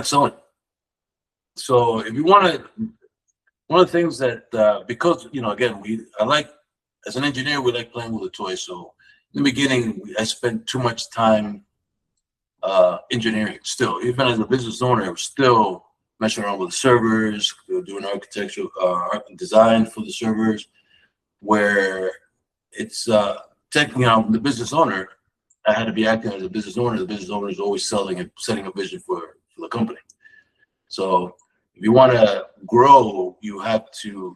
Excellent. So if you want to, one of the things that, because, again, as an engineer, we like playing with the toys. So in the beginning, I spent too much time engineering still. Even as a business owner, I was still messing around with the servers, doing architecture, design for the servers, where it's technically, the business owner, I had to be acting as a business owner. The business owner is always selling and setting a vision for the company. So if you want to grow, you have to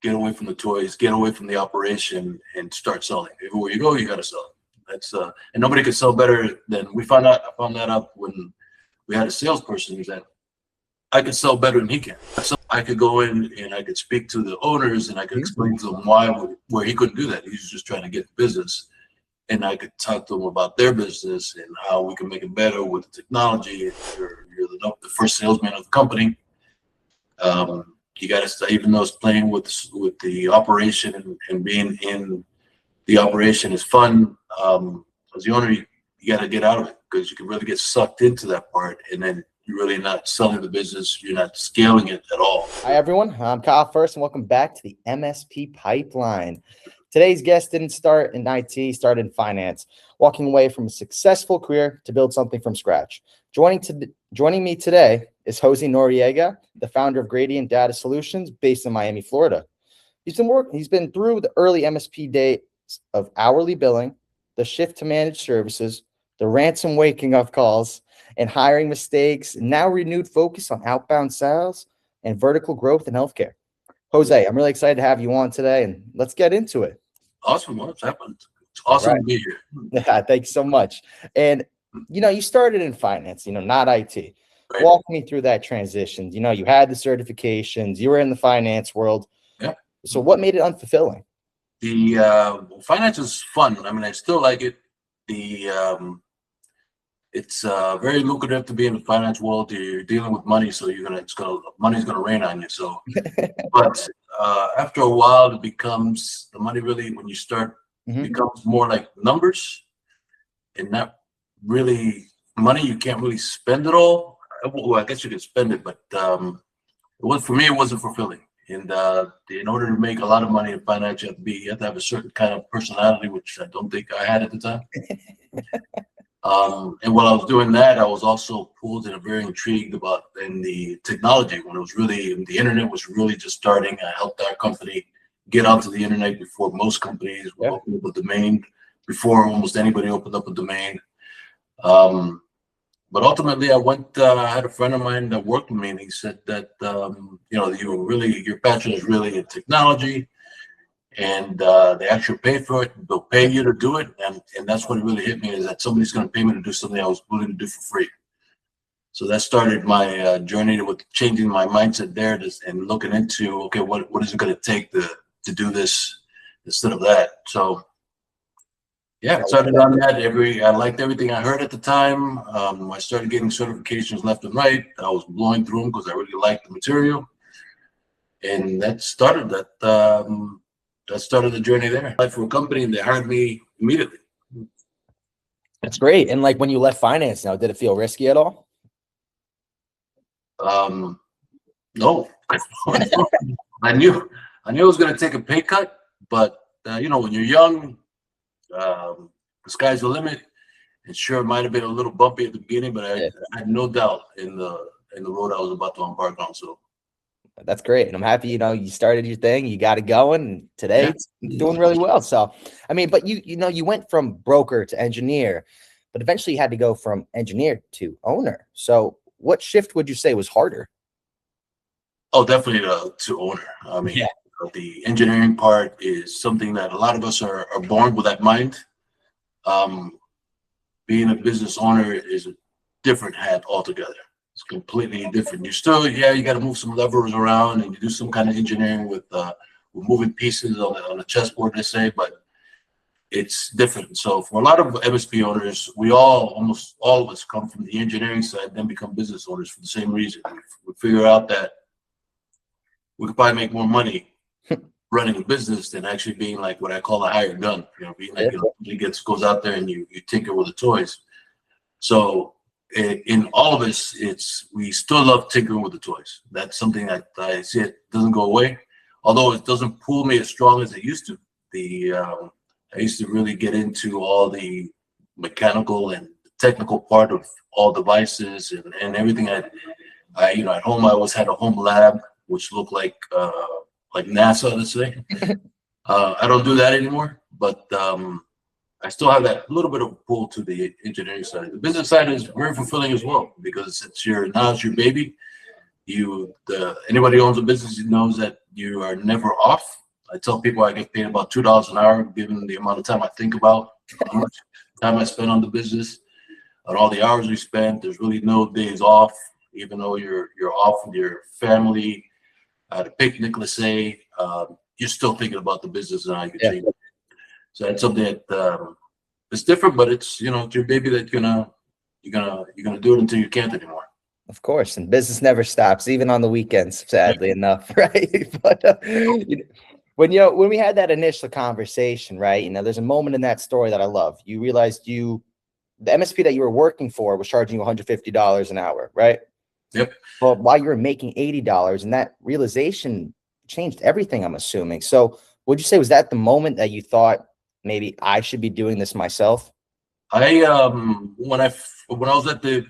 get away from the toys, get away from the operation, and start selling. Everywhere you go, you got to sell. That's and nobody could sell better than we found out. I found that out when we had a salesperson that I could sell better than he can. So I could go in and I could speak to the owners and I could explain to them where he couldn't do that. He was just trying to get business. And I could talk to them about their business and how we can make it better with the technology. You're the first salesman of the company. You got to start, even though it's playing with the operation and being in the operation is fun. As the owner, you got to get out of it because you can really get sucked into that part, and then you're really not selling the business. You're not scaling it at all. Hi, everyone. I'm Kyle First, and welcome back to the MSP Pipeline. Today's guest didn't start in IT, started in finance, walking away from a successful career to build something from scratch. Joining me today is Jose Noriega, the founder of Gradient Data Solutions based in Miami, Florida. He's been through the early MSP days of hourly billing, the shift to managed services, the ransom waking up calls, and hiring mistakes, and now renewed focus on outbound sales and vertical growth in healthcare. Jose, I'm really excited to have you on today, and let's get into it. Awesome. What's happened? It's awesome to be here. Yeah, thanks so much. And, you started in finance, not IT. Right. Walk me through that transition. You had the certifications, you were in the finance world. Yeah. So what made it unfulfilling? The finance is fun. I mean, I still like it. It's very lucrative to be in the finance world. You're dealing with money, so money's gonna rain on you. So, but after a while, it becomes the money really when you start becomes more like numbers, and not really money. You can't really spend it all. Well, I guess you can spend it, but for me, it wasn't fulfilling. And in order to make a lot of money in finance, you have to have a certain kind of personality, which I don't think I had at the time. And while I was doing that, I was also pulled and very intrigued about the technology when the internet was really just starting. I helped our company get onto the internet before most companies would open up a domain, before almost anybody opened up a domain. But ultimately, I had a friend of mine that worked with me, and he said that, your passion is really in technology, and they actually pay for it. They'll pay you to do it. And that's what really hit me, is that somebody's going to pay me to do something I was willing to do for free. So that started my journey with changing my mindset there and looking into, okay, what is it going to take to do this instead of that? So yeah, I started on that. I liked everything I heard at the time. I started getting certifications left and right. I was blowing through them because I really liked the material. And that started the journey there. I applied for a company and they hired me immediately. That's great. And like when you left finance now, did it feel risky at all? No. I knew I was going to take a pay cut, but when you're young, the sky's the limit. And sure, it might have been a little bumpy at the beginning, but I had no doubt in the road I was about to embark on. So that's great. And I'm happy, you started your thing, you got it going, and today it's doing really well. So, I mean, but you went from broker to engineer, but eventually you had to go from engineer to owner. So what shift would you say was harder? Oh, definitely to owner. I mean, the engineering part is something that a lot of us are born with that mind. Being a business owner is a different hat altogether. It's completely different. You still, you got to move some levers around and you do some kind of engineering with moving pieces on the chessboard, they say, but it's different. So for a lot of MSP owners, almost all of us come from the engineering side, then become business owners for the same reason. We figure out that we could probably make more money running a business than actually being like what I call a hired gun. Being like, goes out there and you tinker with the toys. So in all of us, we still love tinkering with the toys. That's something that I see it doesn't go away, although it doesn't pull me as strong as it used to. I used to really get into all the mechanical and technical part of all devices and everything. You know, at home I always had a home lab which looked like NASA, let's say. I don't do that anymore, but I still have that little bit of pull to the engineering side. The business side is very fulfilling as well because it's your baby. Anybody who owns a business knows that you are never off. I tell people I get paid about $2 an hour, given the amount of time I think about how much time I spend on the business and all the hours we spend. There's really no days off, even though you're off with your family at a picnic, let's say. You're still thinking about the business and how you can change it. So that's something that it's different, but it's, you know, it's your baby that you're gonna do it until you can't anymore. Of course, and business never stops, even on the weekends, sadly enough, right? But when we had that initial conversation, right? You know, there's a moment in that story that I love. You realized the MSP that you were working for was charging you $150 an hour, right? Yep. Well, while you were making $80, and that realization changed everything, I'm assuming. So would you say, was that the moment that you thought maybe I should be doing this myself? When I was at the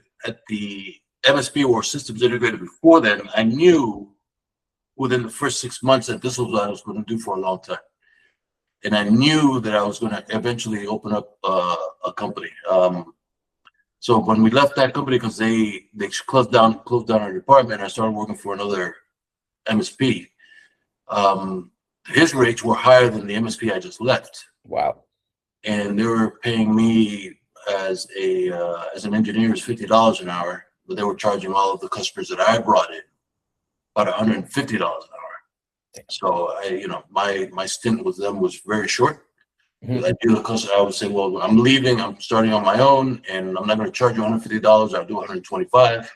MSP or systems integrator before then, I knew within the first 6 months that this was what I was going to do for a long time, and I knew that I was going to eventually open up a company. So when we left that company, because they closed down our department, I started working for another MSP. His rates were higher than the MSP I just left. Wow. And they were paying me as an engineer is $50 an hour, but they were charging all of the customers that I brought in about $150 an hour. So my stint with them was very short. I do the customer, I would say, well, I'm leaving, I'm starting on my own, and I'm not going to charge you $150. I'll do $125,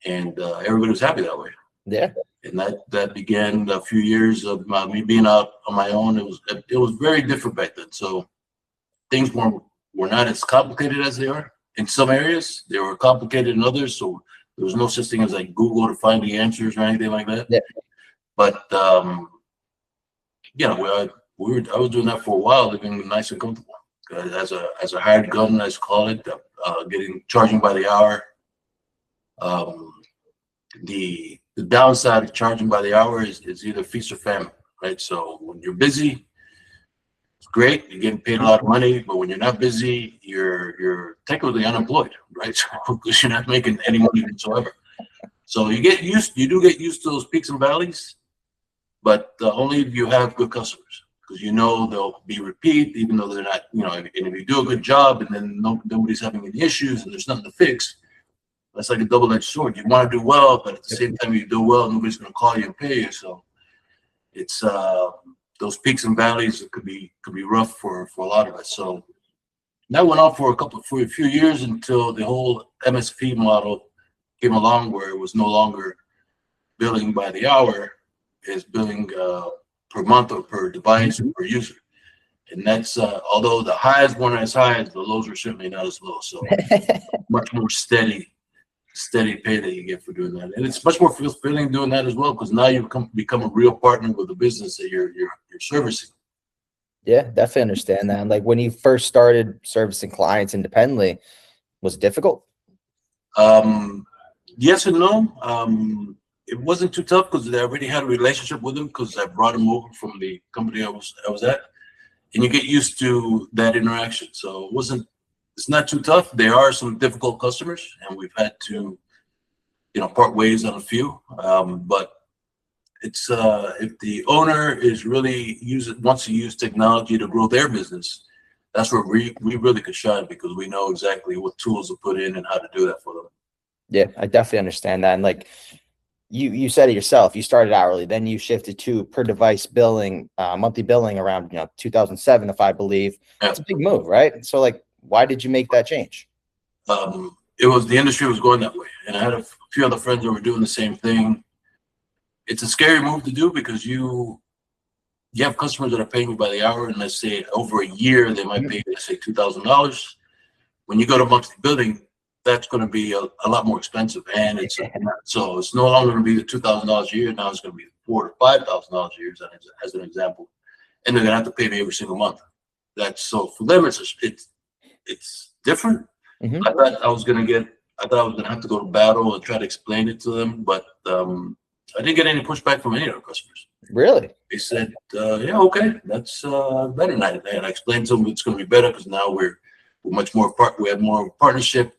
and everybody was happy that way. Yeah. And that began a few years of me being out on my own. It was very different back then. So things were not as complicated as they are in some areas. They were complicated in others. So there was no such thing as like Google to find the answers or anything like that. Yeah. But I was doing that for a while, living nice and comfortable as a hired gun, as call it, charging by the hour. The downside of charging by the hour is either feast or famine, right? So when you're busy, it's great, you're getting paid a lot of money, but when you're not busy, you're technically unemployed, right? So because you're not making any money whatsoever. So you do get used to those peaks and valleys, but only if you have good customers, because you know they'll be repeat, even though they're not, and if you do a good job and then nobody's having any issues and there's nothing to fix, that's like a double-edged sword. You want to do well, but at the same time, you do well, nobody's going to call you and pay you. So it's those peaks and valleys that could be rough for a lot of us. So that went on for a few years until the whole MSP model came along, where it was no longer billing by the hour, it's billing per month or per device or per user. And that's although the highs weren't as high, the lows were certainly not as low. So much more steady pay that you get for doing that, and it's much more fulfilling doing that as well, because now you become a real partner with the business that you're servicing. Yeah, definitely understand that. And like when you first started servicing clients independently, was it difficult? Yes and no. It wasn't too tough because I already had a relationship with them, because I brought them over from the company I was at, and you get used to that interaction. So it's not too tough. There are some difficult customers, and we've had to, part ways on a few. But it's if the owner is really wants to use technology to grow their business, that's where we really could shine, because we know exactly what tools to put in and how to do that for them. Yeah, I definitely understand that. And like you said it yourself, you started hourly, then you shifted to per device billing, monthly billing around 2007, if I believe. Yeah. It's a big move, right? So like, why did you make that change? It was the industry was going that way, and I had a few other friends that were doing the same thing. It's a scary move to do, because you have customers that are paying you by the hour, and let's say over a year they might pay, let's say $2,000. When you go to monthly billing, that's going to be a lot more expensive, and so it's no longer going to be the $2,000 a year. Now it's going to be $4,000 to $5,000 a year, as an example, and they're going to have to pay me every single month. That's so for them, it's different. Mhm. I thought I was going to have to go to battle and try to explain it to them, but I didn't get any pushback from any of our customers. Really? They said, yeah, okay, that's better than that. And I explained to them it's going to be better because now we're much more we have more partnership.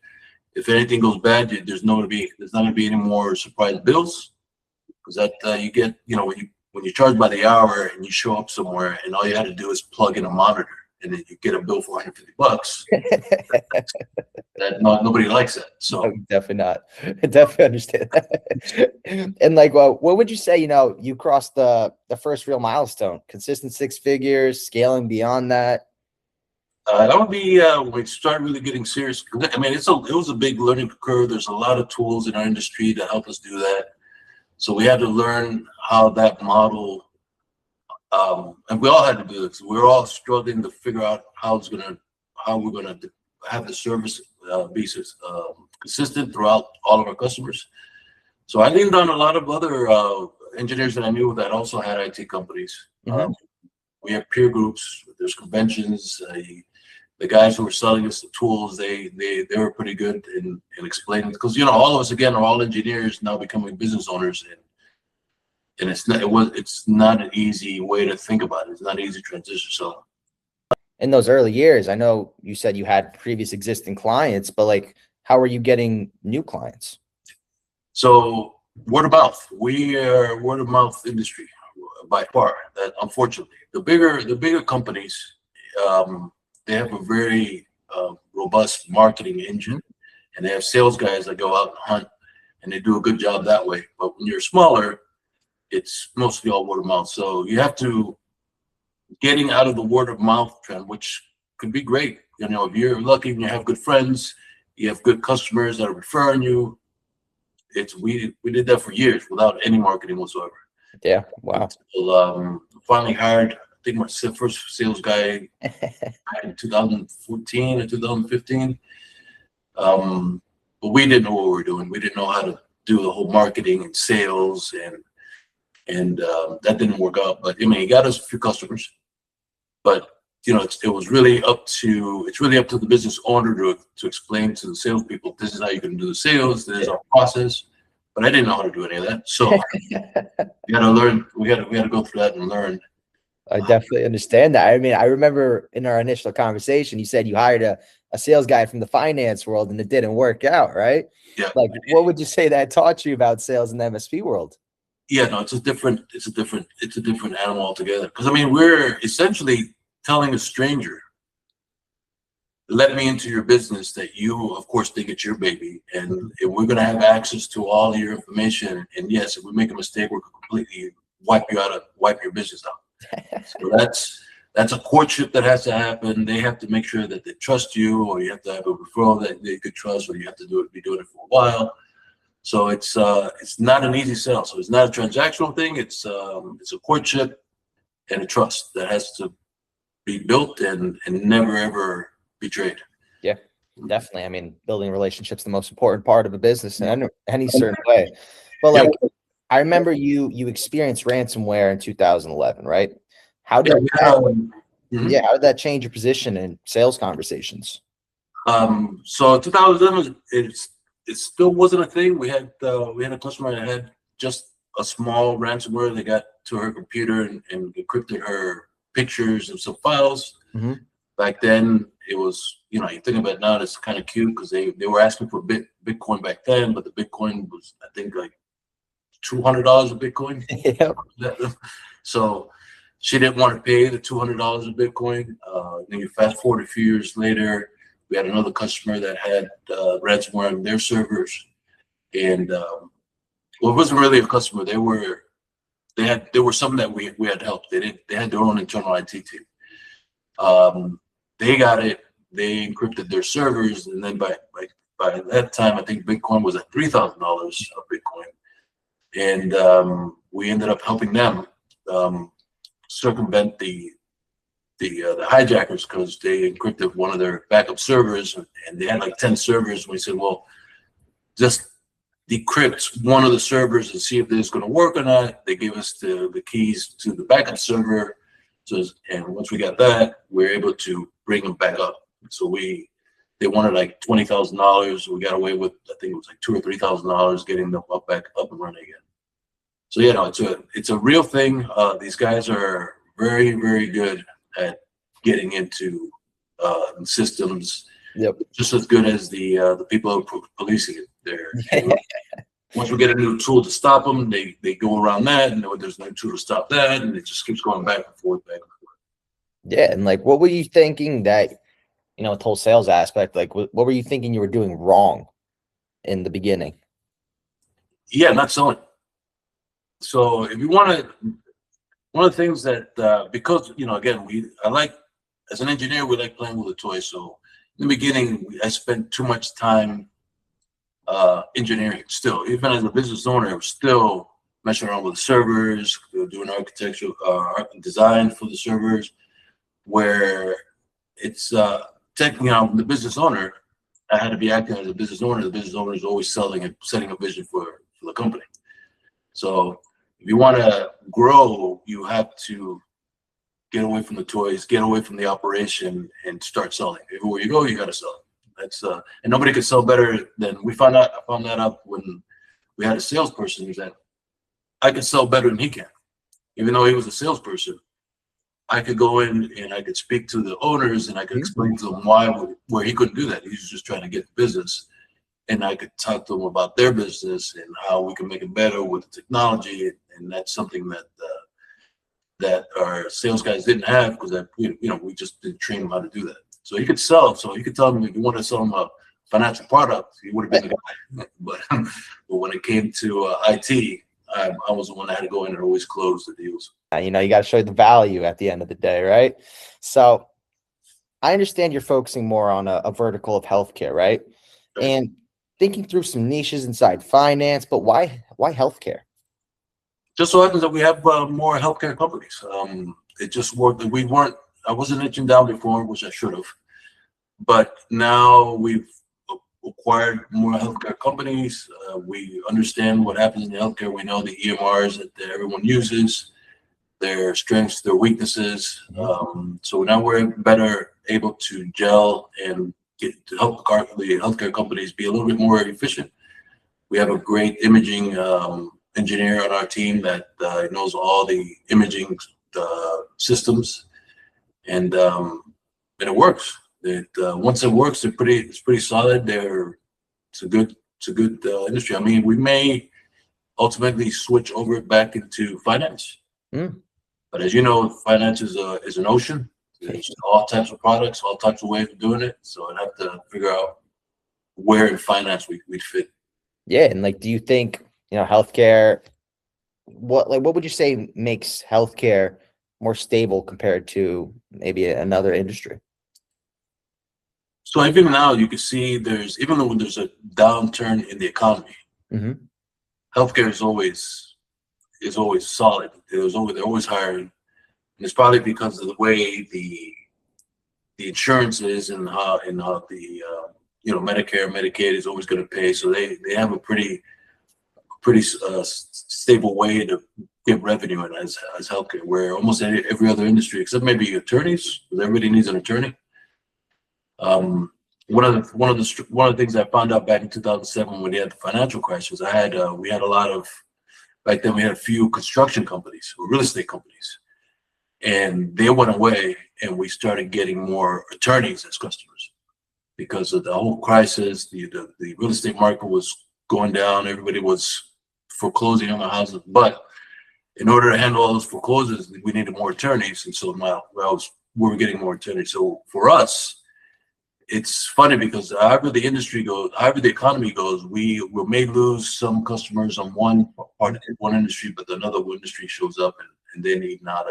If anything goes bad, there's not going to be any more surprise bills, because that you get, when you charge by the hour and you show up somewhere and all you had to do is plug in a monitor and then you get a bill for $150. Nobody likes that. So No, definitely not. I definitely understand that. And like, what would you say, you crossed the first real milestone, consistent 6 figures, scaling beyond that? that would be when we start really getting serious. I mean, it was a big learning curve. There's a lot of tools in our industry to help us do that. So we had to learn how that model, and we all had to do it. We were all struggling to figure out how we're gonna have the service be consistent throughout all of our customers. So I leaned on a lot of other engineers that I knew that also had IT companies. Mhm. We have peer groups. There's conventions. The guys who were selling us the tools, they were pretty good in explaining, because all of us again are all engineers now becoming business owners, and it's not an easy way to think about it. It's not an easy transition. So In those early years, I know you said you had previous existing clients, but like, how are you getting new clients? So word of mouth. We are word of mouth industry by far. That unfortunately, the bigger companies, they have a very robust marketing engine, and they have sales guys that go out and hunt, and they do a good job that way. But when you're smaller, it's mostly all word of mouth. So you have to getting out of the word of mouth trend, which could be great. If you're lucky and you have good friends, you have good customers that are referring you. We did that for years without any marketing whatsoever. Yeah. Wow. Until, finally hired, I think my first sales guy in 2014 or 2015. But we didn't know what we were doing. We didn't know how to do the whole marketing and sales, and that didn't work out. But I mean, he got us a few customers. But it's really up to the business owner to explain to the salespeople, this is how you're going to do the sales. This is our process. But I didn't know how to do any of that. So we had to learn. We had to go through that and learn. I definitely understand that. I mean, I remember in our initial conversation, you said you hired a sales guy from the finance world and it didn't work out, right? Yeah. Like, what would you say that taught you about sales in the MSP world? Yeah, no, it's a different animal altogether. Because I mean, we're essentially telling a stranger, let me into your business that you, of course, think it's your baby, and if we're going to have access to all your information. And yes, if we make a mistake, we're going to completely wipe your business out. So that's a courtship that has to happen. They have to make sure that they trust you, or you have to have a referral that they could trust, or you have to be doing it for a while. So it's not an easy sell. So it's not a transactional thing. It's a courtship and a trust that has to be built and never ever betrayed. Yeah, definitely. I mean, building relationships is the most important part of a business in any certain way. But like, I remember you experienced ransomware in 2011, right? How did how did that change your position in sales conversations? So 2011, it still wasn't a thing. We had a customer that had just a small ransomware. They got to her computer and encrypted her pictures and some files. Mm-hmm. Back then, it was, you think about it now, it's kind of cute because they were asking for Bitcoin back then, but the Bitcoin was, I think, like $200 a Bitcoin. Yep. So she didn't want to pay the $200 a Bitcoin. Then you fast forward a few years later, we had another customer that had ransomware on their servers, and well, it wasn't really a customer. There were some that we had helped. They had their own internal IT team. They got it. They encrypted their servers, and then by that time, I think Bitcoin was at $3,000 a Bitcoin, and we ended up helping them circumvent the the hijackers because they encrypted one of their backup servers, and they had like 10 servers. We said, well, just decrypt one of the servers and see if this is going to work or not. They gave us the keys to the backup server. So, and once we got that, we were able to bring them back up. So they wanted like $20,000. We got away with, I think it was like $2,000 or $3,000 getting them back up and running again. So yeah, no, it's a real thing. These guys are very, very good at getting into systems. Yep. Just as good as the people who are policing it. Once we get a new tool to stop them, they go around that, and there's no tool to stop that, and it just keeps going back and forth, back and forth. Yeah, and like, what were you thinking that, with the whole sales aspect, like, what were you thinking you were doing wrong in the beginning? Yeah, not selling. So if you want to, one of the things that because again, as an engineer, we like playing with the toys. So in the beginning, I spent too much time engineering. Still, even as a business owner, I was still messing around with the servers, doing architectural design for the servers, where it's technically, the business owner, I had to be acting as a business owner. The business owner is always selling and setting a vision for the company. So if you want to grow, you have to get away from the toys, get away from the operation, and start selling. Everywhere you go, you got to sell. That's and nobody could sell better than I found that out when we had a salesperson that I could sell better than he can. Even though he was a salesperson, I could go in and I could speak to the owners and I could explain to them where he couldn't do that. He was just trying to get the business. And I could talk to them about their business and how we can make it better with the technology. And that's something that our sales guys didn't have because we just didn't train them how to do that. So you could sell. So you could tell them if you want to sell them a financial product, he would have been the guy. But when it came to IT, I was the one that had to go in and always close the deals. You got to show the value at the end of the day, right? So I understand you're focusing more on a vertical of healthcare, right? And thinking through some niches inside finance, but why healthcare? Just so happens that we have more healthcare companies. It just worked. I wasn't itching down before, which I should have. But now we've acquired more healthcare companies. We understand what happens in healthcare. We know the EMRs that everyone uses, their strengths, their weaknesses. So now we're better able to gel and to help the healthcare companies be a little bit more efficient. We have a great imaging engineer on our team that knows all the imaging systems, and it works. Once it works, it's pretty solid. It's a good industry. I mean, we may ultimately switch over back into finance, but as you know, finance is an ocean. There's all types of products, all types of ways of doing it. So I'd have to figure out where in finance we'd fit. Yeah, and like, do you think healthcare? What would you say makes healthcare more stable compared to maybe another industry? So even now, you can see even though there's a downturn in the economy, healthcare is always solid. They're always hiring. And it's probably because of the way the insurance is and how the Medicare, Medicaid is always going to pay. So they have a pretty stable way to get revenue in as healthcare, where almost every other industry, except maybe attorneys, because everybody needs an attorney. One of the things I found out back in 2007 when we had the financial crisis, we had a lot of, back then we had a few construction companies or real estate companies, and they went away, and we started getting more attorneys as customers because of the whole crisis. The real estate market was going down. Everybody was foreclosing on the houses, but in order to handle all those foreclosures, we needed more attorneys, and so we were getting more attorneys. So for us, it's funny because however the industry goes, however the economy goes, we may lose some customers on one industry, but another industry shows up and they need now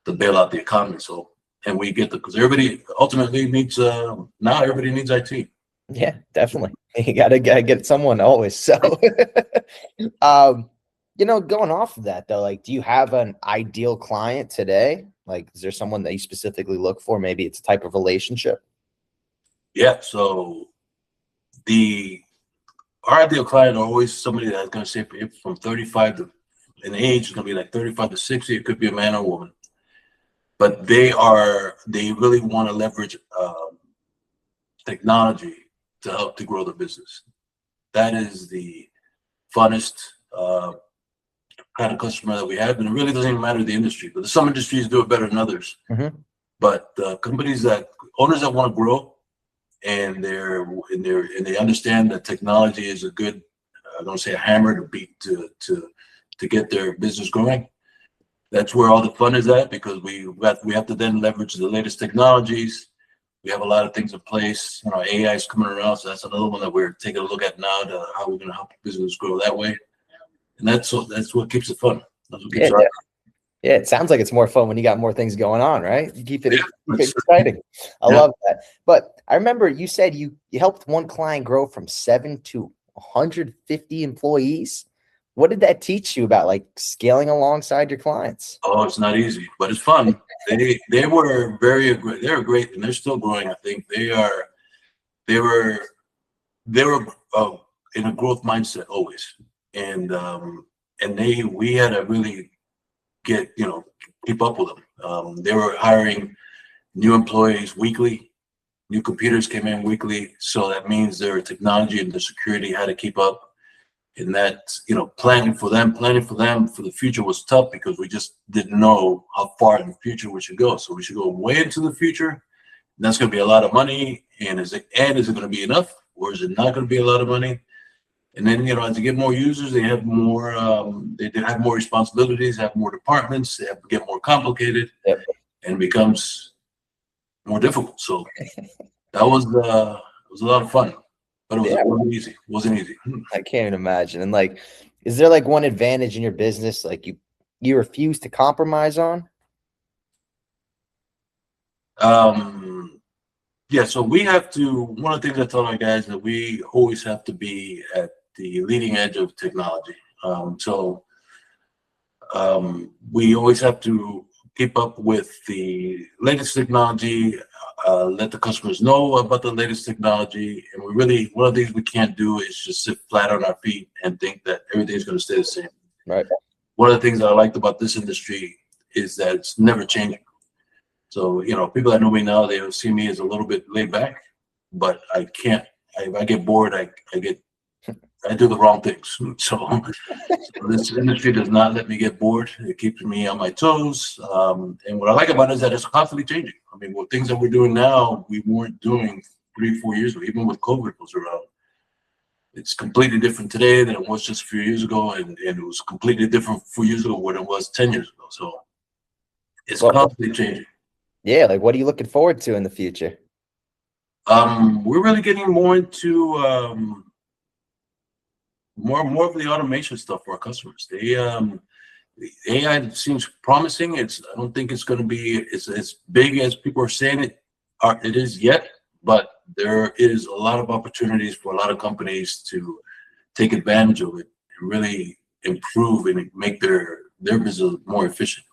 to bail out the economy. So, and we get because everybody ultimately needs now everybody needs IT. Yeah, definitely. You gotta get someone always. So, going off of that though, like, do you have an ideal client today? Like, is there someone that you specifically look for? Maybe it's a type of relationship. Yeah. So our ideal client are always somebody that's going to say from 35 to in age, it's going to be like 35 to 60. It could be a man or a woman, but they really want to leverage technology to help to grow the business. That is the funnest kind of customer that we have, and it really doesn't even matter the industry. But some industries do it better than others. But companies owners that want to grow, and they understand that technology is a good, I don't say a hammer to beat to get their business growing. That's where all the fun is at, because we have to then leverage the latest technologies. We have a lot of things in place. AI is coming around, so that's another one that we're taking a look at now, to how we're going to help the business grow that way. And that's what keeps it fun. That's what keeps Yeah, it sounds like it's more fun when you got more things going on, right? You keep it exciting. I love that. But I remember you said you helped one client grow from 7 to 150 employees. What did that teach you about, like, scaling alongside your clients? Oh, it's not easy, but it's fun. They were they're great, and they're still growing. I think they were in a growth mindset always, and we had to really keep up with them. They were hiring new employees weekly. New computers came in weekly, so that means their technology and the security had to keep up. And that, planning for them for the future was tough, because we just didn't know how far in the future we should go. So we should go way into the future. And that's going to be a lot of money. And is it going to be enough, or is it not going to be a lot of money? And then, as you get more users, they have more, they have more responsibilities, have more departments, they have to get more complicated, and it becomes more difficult. So that was a lot of fun. But it wasn't easy. It wasn't easy. I can't imagine. And, like, is there like one advantage in your business, like, you refuse to compromise on? Yeah. So we have to. One of the things I tell our guys that we always have to be at the leading edge of technology. We always have to keep up with the latest technology. Let the customers know about the latest technology. And one of the things we can't do is just sit flat on our feet and think that everything's going to stay the same. Right. One of the things that I liked about this industry is that it's never changing. So, people that know me now, they see me as a little bit laid back, but I can't, if I get bored, I do the wrong things. So this industry does not let me get bored. It keeps me on my toes. And what I like about it is that it's constantly changing. I mean, what things that we're doing now, we weren't doing 3-4 years ago, even with COVID was around. It's completely different today than it was just a few years ago. And it was completely different 4 years ago than it was 10 years ago. So it's constantly changing. Yeah. Like, what are you looking forward to in the future? We're really getting more into, more of the automation stuff for our customers. The AI seems promising. I don't think it's going to be as big as people are saying it is yet, but there is a lot of opportunities for a lot of companies to take advantage of it and really improve and make their business more efficient.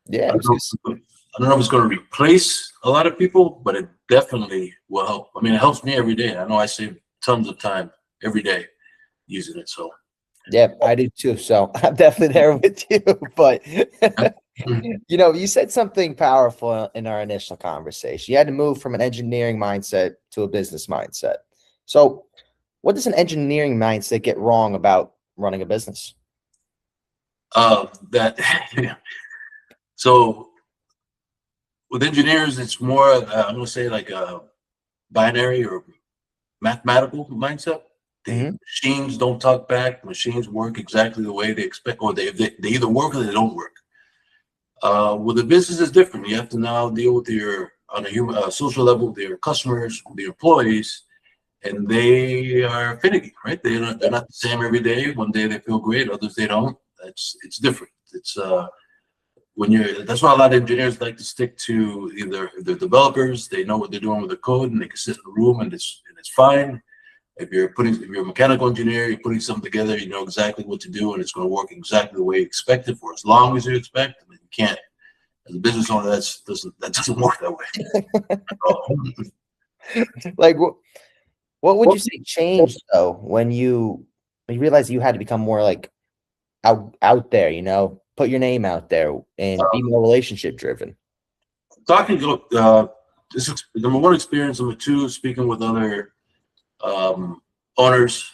Yeah. I don't know if it's going to replace a lot of people, but it definitely will help. I mean, it helps me every day. I know I save tons of time every day using it. So yeah, I do too. So I'm definitely there with you. But you said something powerful in our initial conversation. You had to move from an engineering mindset to a business mindset. So what does an engineering mindset get wrong about running a business? So with engineers, it's more, I'm going to say, like a binary or mathematical mindset. The machines don't talk back. Machines work exactly the way they expect, or they either work or they don't work. With the business is different. You have to now deal with on a human, social level, their customers, the employees, and they are finicky, right? They're not the same every day. One day they feel great, others they don't. It's different. It's that's why a lot of engineers like to stick to either the developers. They know what they're doing with the code, and they can sit in the room and it's fine. If you're a mechanical engineer, you're putting something together, you know exactly what to do, and it's going to work exactly the way you expect it for as long as you expect. I mean, you can't As a business owner, that doesn't work that way. Like, what would you say changed though when you realized you had to become more like out there, put your name out there and be more relationship driven? Talking to this is number one experience. Number two, speaking with other owners,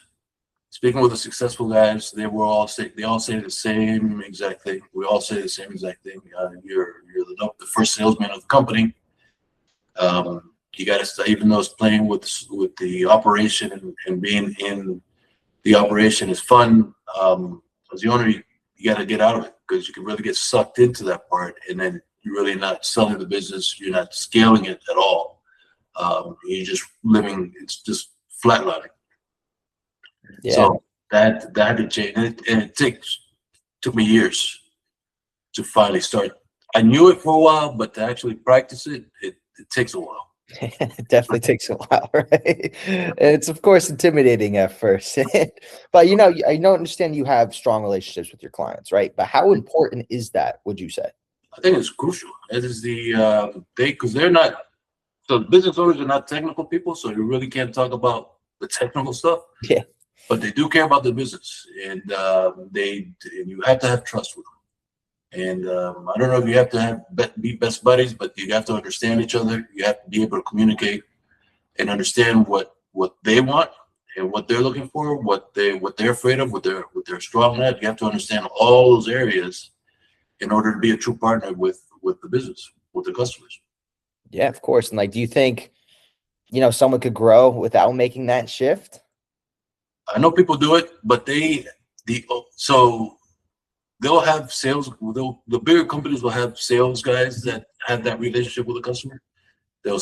speaking with the successful guys. They all say the same exact thing. We all say the same exact thing. You're the first salesman of the company. You got to start, even though it's playing with the operation and being in the operation is fun. As the owner, you got to get out of it because you can really get sucked into that part, and then you're really not selling the business. You're not scaling it at all. You're just living. It's just flatlining. Yeah. So that had to change, and it took me years to finally start. I knew it for a while, but to actually practice it takes a while. It definitely takes a while, right? It's of course intimidating at first, but I don't understand you have strong relationships with your clients, right? But how important is that, would you say? I think it's crucial. It is because they're not, so business owners are not technical people, so you really can't talk about the technical stuff. Yeah. But they do care about the business, and you have to have trust with them. And I don't know if you have to be best buddies, but you have to understand each other. You have to be able to communicate and understand what they want and what they're looking for, what they're afraid of, what they're strong at. You have to understand all those areas in order to be a true partner with the business, with the customers. Yeah, of course. And do you think, someone could grow without making that shift? I know people do it, but they'll have sales. The bigger companies will have sales guys that have that relationship with the customer. They'll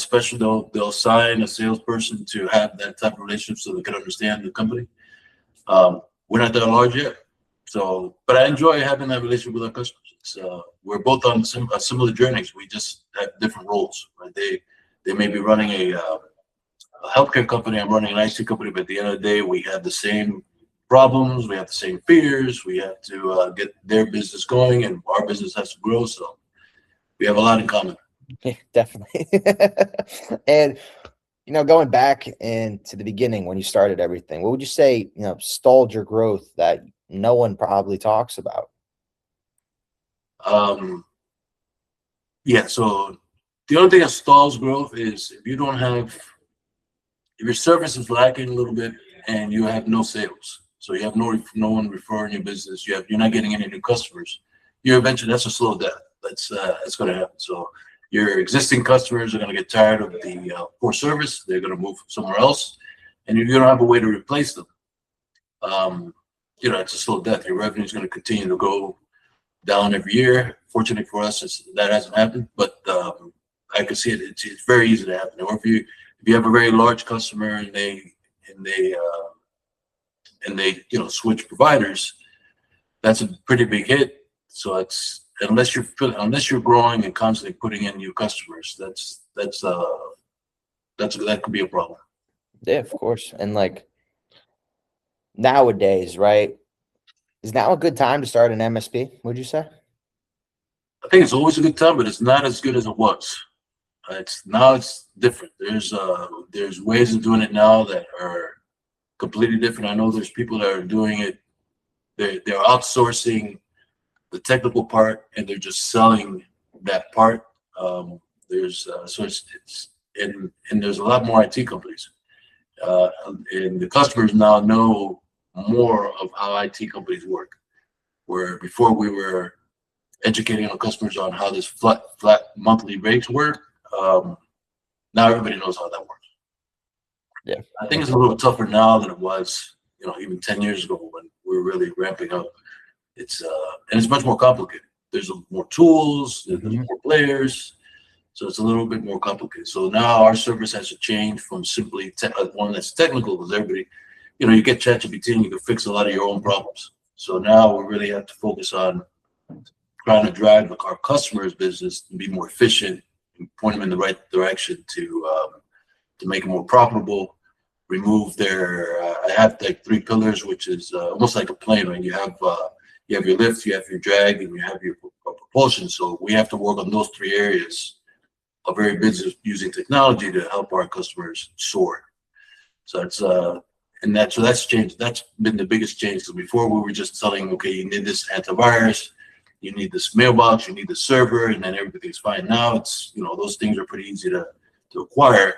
sign a salesperson to have that type of relationship so they can understand the company. We're not that large yet, but I enjoy having that relationship with our customers. We're both on similar journeys. We just have different roles. Right? They may be running a healthcare company. I'm running an IT company, but at the end of the day, we have the same problems, we have the same fears, we have to get their business going, and our business has to grow. So we have a lot in common. Yeah, definitely. And going back into the beginning when you started everything, what would you say stalled your growth that no one probably talks about? Yeah, so the only thing that stalls growth is if your service is lacking a little bit and you have no sales. So you have no one referring your business. You're not getting any new customers. That's a slow death. That's going to happen. So your existing customers are going to get tired of the poor service. They're going to move somewhere else, and you don't have a way to replace them. It's a slow death. Your revenue is going to continue to go down every year. Fortunately for us, that hasn't happened, but I can see it. It's very easy to happen. Or if you have a very large customer and they switch providers, that's a pretty big hit. So it's unless you're growing and constantly putting in new customers, that could be a problem. Yeah, of course. And nowadays, right? Is now a good time to start an MSP, would you say? I think it's always a good time, but it's not as good as it was. It's different. There's ways of doing it now that are completely different. I know there's people that are doing it. They're outsourcing the technical part and they're just selling that part. There's a lot more IT companies, and the customers now know more of how IT companies work. Where before we were educating our customers on how this flat monthly rates work. Now everybody knows how that works. Yeah, I think it's a little tougher now than it was, even 10 years ago when we were really ramping up. And it's much more complicated. There's more tools, there's more players, so it's a little bit more complicated. So now our service has to change from simply one that's technical, because everybody, you get ChatGPT and you can fix a lot of your own problems. So now we really have to focus on trying to drive our customers' business and be more efficient and point them in the right direction to make it more profitable. Remove I have 3 pillars, which is almost like a plane. Right? You have your lift, you have your drag, and you have your propulsion. So we have to work on those three areas of very business using technology to help our customers soar. So it's so that's changed. That's been the biggest change. So before we were just selling, okay, you need this antivirus, you need this mailbox, you need the server, and then everything's fine. Now it's, those things are pretty easy to acquire,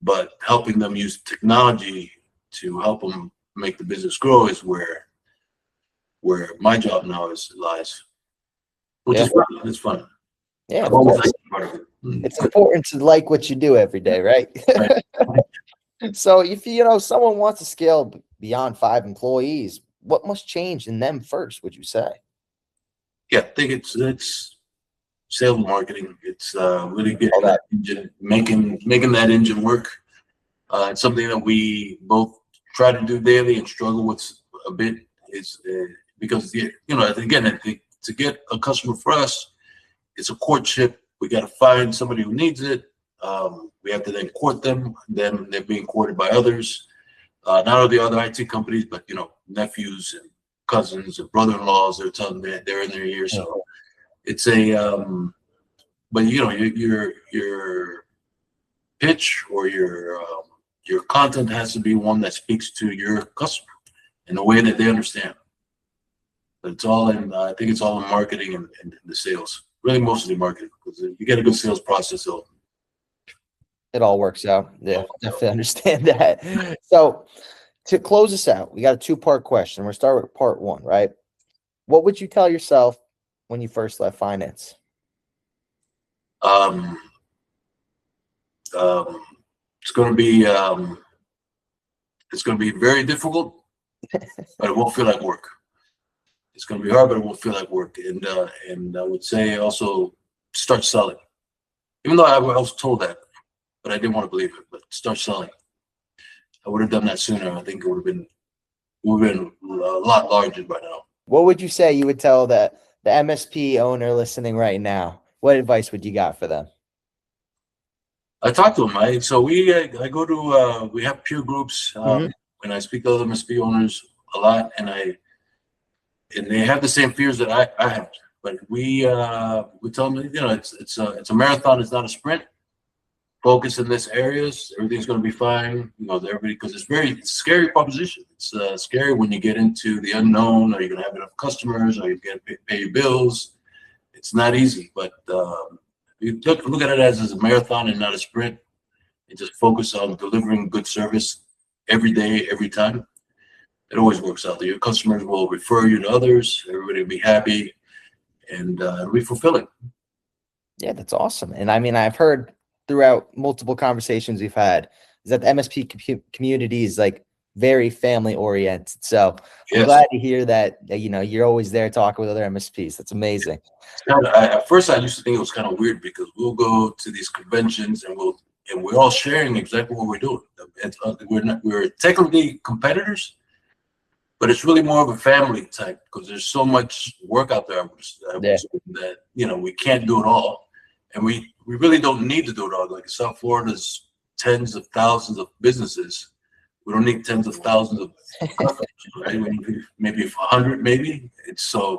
but helping them use technology to help them make the business grow is where my job now lies, which is fun. It's fun. Yeah, I've always liked part of it. it's important to like what you do every day, right? Right. So if someone wants to scale beyond 5 employees, what must change in them first, would you say? Yeah, I think it's sales and marketing. It's really getting that engine, making that engine work. It's something that we both try to do daily and struggle with a bit. Is because again, I think to get a customer for us, it's a courtship. We got to find somebody who needs it. We have to then court them. Then they're being courted by others, not only the other IT companies, but nephews and cousins and brother-in-laws. They're telling me they're in their ears. So it's but your pitch or your content has to be one that speaks to your customer in a way that they understand. But it's all in. I think it's all in marketing and the sales. Really, mostly marketing, because if you get a good sales process, it all works out. Yeah, definitely understand that. So to close this out, we got a 2-part question. We'll start with part 1, right? What would you tell yourself when you first left finance? It's going to be very difficult, but it won't feel like work. It's going to be hard, but it won't feel like work. And I would say also start selling. Even though I was told that, but I didn't want to believe it. But start selling. I would have done that sooner. I think it would have been a lot larger by now. What would you say you would tell the MSP owner listening right now? What advice would you got for them? I talk to them. I go to we have peer groups, and I speak to other MSP owners a lot, and they have the same fears that I have. But we tell them, it's a marathon. It's not a sprint. Focus in this areas. Everything's going to be fine. Everybody, because it's a scary proposition. It's scary when you get into the unknown. Are you going to have enough customers? Are you going to pay your bills? It's not easy, but you look at it as a marathon and not a sprint. And just focus on delivering good service every day, every time. It always works out. Your customers will refer you to others. Everybody will be happy, and it'll be fulfilling. Yeah, that's awesome. And I mean, I've heard throughout multiple conversations we've had is that the MSP community is like very family oriented. So I'm glad to hear that, you're always there talking with other MSPs. That's amazing. At first, I used to think it was kind of weird because we'll go to these conventions and we're all sharing exactly what we're doing. We're technically competitors, but it's really more of a family type because there's so much work out there that we can't do it all. And we really don't need to do it all. Like South Florida's tens of thousands of businesses. We don't need tens of thousands of customers, right? We need maybe 100, maybe. It's a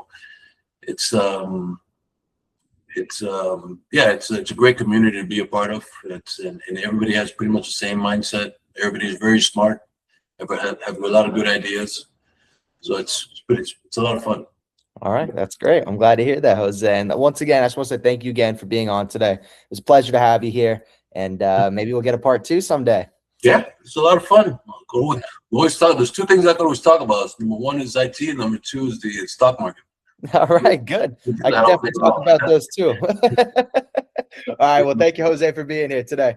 great community to be a part of. And everybody has pretty much the same mindset. Everybody's very smart. Have a lot of good ideas. So it's a lot of fun. All right, that's great. I'm glad to hear that, Jose. And once again, I just want to say thank you again for being on today. It was a pleasure to have you here, and maybe we'll get a part 2 someday. Yeah, it's a lot of fun. We always talk. There's 2 things I can always talk about. Number 1 is IT, and number 2 is the stock market. All right, good. I can definitely talk about those too. All right, well, thank you, Jose, for being here today.